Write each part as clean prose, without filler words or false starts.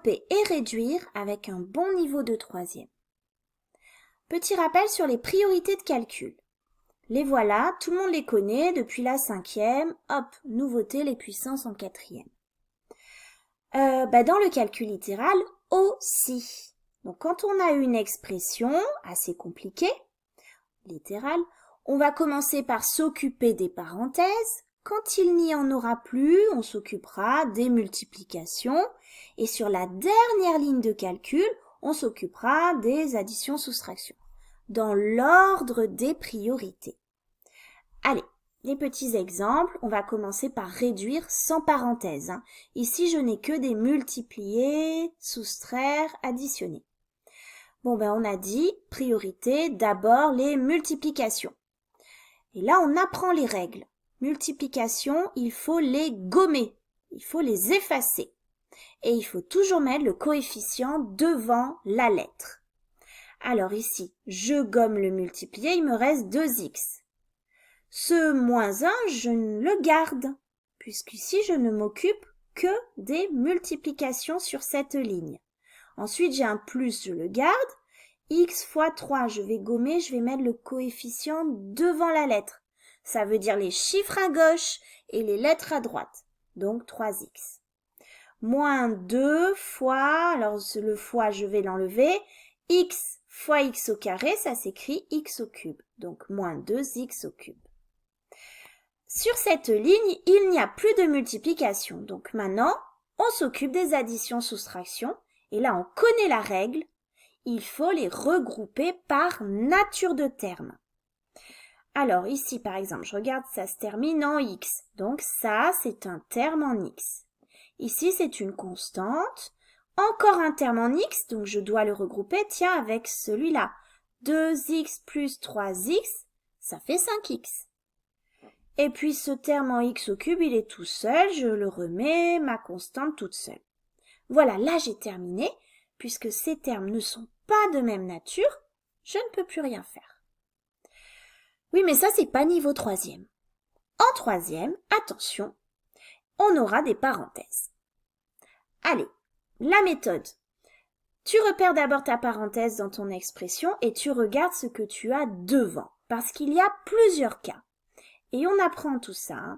développer et réduire avec un bon niveau de troisième. Petit rappel sur les priorités de calcul. Les voilà, tout le monde les connaît depuis la 5e. Hop, nouveauté, les puissances en 4e. Dans le calcul littéral aussi. Donc quand on a une expression assez compliquée, littérale, on va commencer par s'occuper des parenthèses. Quand il n'y en aura plus, on s'occupera des multiplications. Et sur la dernière ligne de calcul, on s'occupera des additions-soustractions, dans l'ordre des priorités. Allez, les petits exemples, on va commencer par réduire sans parenthèse. Ici, je n'ai que des multipliés, soustraire, additionner. On a dit, priorité, d'abord les multiplications. Et là, on apprend les règles. Multiplication, il faut les gommer, il faut les effacer. Et il faut toujours mettre le coefficient devant la lettre. Alors ici, je gomme le multiplié, il me reste 2x. Ce moins 1, je le garde, puisqu'ici, je ne m'occupe que des multiplications sur cette ligne. Ensuite, j'ai un plus, je le garde. X fois 3, je vais gommer, je vais mettre le coefficient devant la lettre. Ça veut dire les chiffres à gauche et les lettres à droite. Donc 3x. Moins 2 fois, alors le fois, je vais l'enlever. X fois x au carré, ça s'écrit x au cube. Donc moins 2x au cube. Sur cette ligne, il n'y a plus de multiplication. Donc maintenant, on s'occupe des additions-soustractions. Et là, on connaît la règle. Il faut les regrouper par nature de terme. Alors ici, par exemple, je regarde, ça se termine en x. Donc ça, c'est un terme en x. Ici, c'est une constante. Encore un terme en x, donc je dois le regrouper, tiens, avec celui-là. 2x plus 3x, ça fait 5x. Et puis ce terme en x au cube, il est tout seul, je le remets, ma constante toute seule. Voilà, là j'ai terminé. Puisque ces termes ne sont pas de même nature, je ne peux plus rien faire. Oui, mais ça, c'est pas niveau troisième. En troisième, attention, on aura des parenthèses. Allez, la méthode. Tu repères d'abord ta parenthèse dans ton expression et tu regardes ce que tu as devant, parce qu'il y a plusieurs cas. Et on apprend tout ça.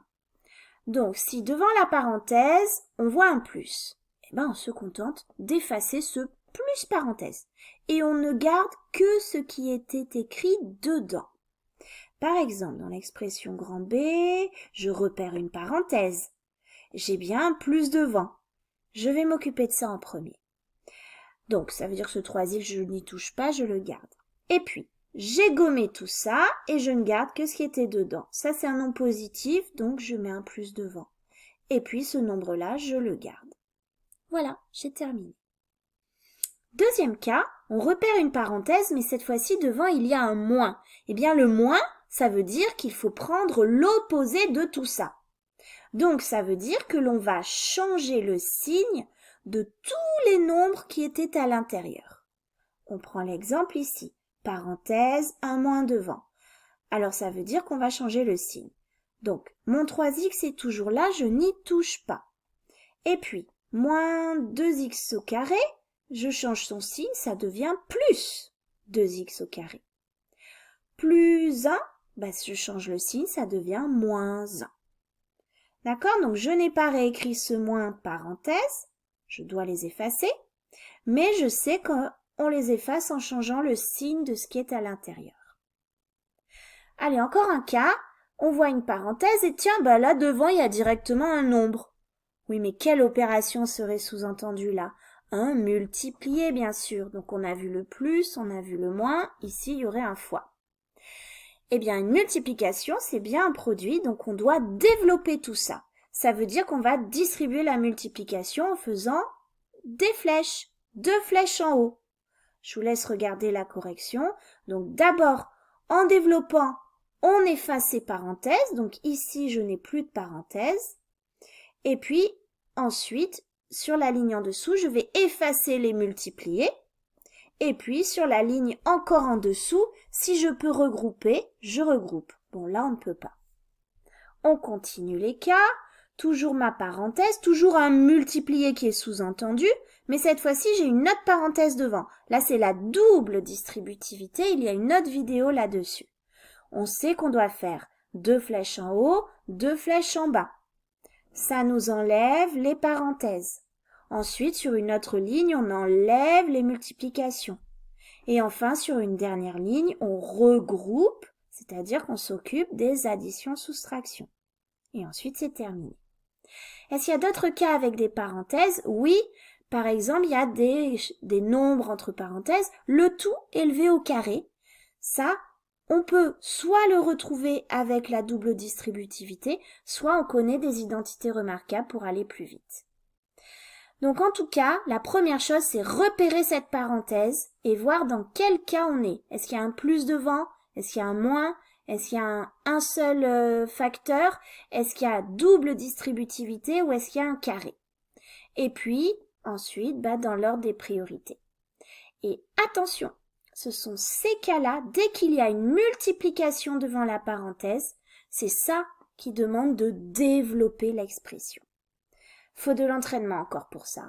Donc, si devant la parenthèse, on voit un plus, on se contente d'effacer ce plus parenthèse. Et on ne garde que ce qui était écrit dedans. Par exemple, dans l'expression grand B, je repère une parenthèse. J'ai bien un plus devant. Je vais m'occuper de ça en premier. Donc, ça veut dire que ce 3x, je n'y touche pas, je le garde. Et puis, j'ai gommé tout ça et je ne garde que ce qui était dedans. Ça, c'est un nom positif, donc je mets un plus devant. Et puis, ce nombre-là, je le garde. Voilà, j'ai terminé. Deuxième cas, on repère une parenthèse, mais cette fois-ci, devant, il y a un moins. Eh bien, le moins, ça veut dire qu'il faut prendre l'opposé de tout ça. Donc, ça veut dire que l'on va changer le signe de tous les nombres qui étaient à l'intérieur. On prend l'exemple ici. Parenthèse, un moins devant. Alors, ça veut dire qu'on va changer le signe. Donc, mon 3x est toujours là, je n'y touche pas. Et puis, moins 2x au carré, je change son signe, ça devient plus 2x au carré. Plus 1, je change le signe, ça devient moins 1. D'accord? Donc, je n'ai pas réécrit ce moins parenthèse, je dois les effacer, mais je sais qu'on les efface en changeant le signe de ce qui est à l'intérieur. Allez, encore un cas, on voit une parenthèse et tiens, là devant, il y a directement un nombre. Oui, mais quelle opération serait sous-entendue là? Un multiplié, bien sûr. Donc, on a vu le plus, on a vu le moins. Ici, il y aurait un fois. Eh bien, une multiplication, c'est bien un produit, donc on doit développer tout ça. Ça veut dire qu'on va distribuer la multiplication en faisant des flèches, 2 flèches en haut. Je vous laisse regarder la correction. Donc, d'abord, en développant, on efface ces parenthèses. Donc, ici, je n'ai plus de parenthèses. Et puis, ensuite, sur la ligne en dessous, je vais effacer les multipliés. Et puis, sur la ligne encore en dessous, si je peux regrouper, je regroupe. Bon, là, on ne peut pas. On continue les cas. toujours ma parenthèse, toujours un multiplié qui est sous-entendu, mais cette fois-ci, j'ai une autre parenthèse devant. Là, c'est la double distributivité, il y a une autre vidéo là-dessus. On sait qu'on doit faire 2 flèches en haut, 2 flèches en bas. Ça nous enlève les parenthèses. Ensuite, sur une autre ligne, on enlève les multiplications. Et enfin, sur une dernière ligne, on regroupe, c'est-à-dire qu'on s'occupe des additions-soustractions. Et ensuite, c'est terminé. Est-ce qu'il y a d'autres cas avec des parenthèses? Oui, par exemple, il y a des nombres entre parenthèses, le tout élevé au carré. Ça, on peut soit le retrouver avec la double distributivité, soit on connaît des identités remarquables pour aller plus vite. Donc en tout cas, la première chose, c'est repérer cette parenthèse et voir dans quel cas on est. Est-ce qu'il y a un plus devant? Est-ce qu'il y a un moins? Est-ce qu'il y a un seul facteur? Est-ce qu'il y a double distributivité ou est-ce qu'il y a un carré? Et puis, ensuite, dans l'ordre des priorités. Et attention, ce sont ces cas-là, dès qu'il y a une multiplication devant la parenthèse, c'est ça qui demande de développer l'expression. Faut de l'entraînement encore pour ça.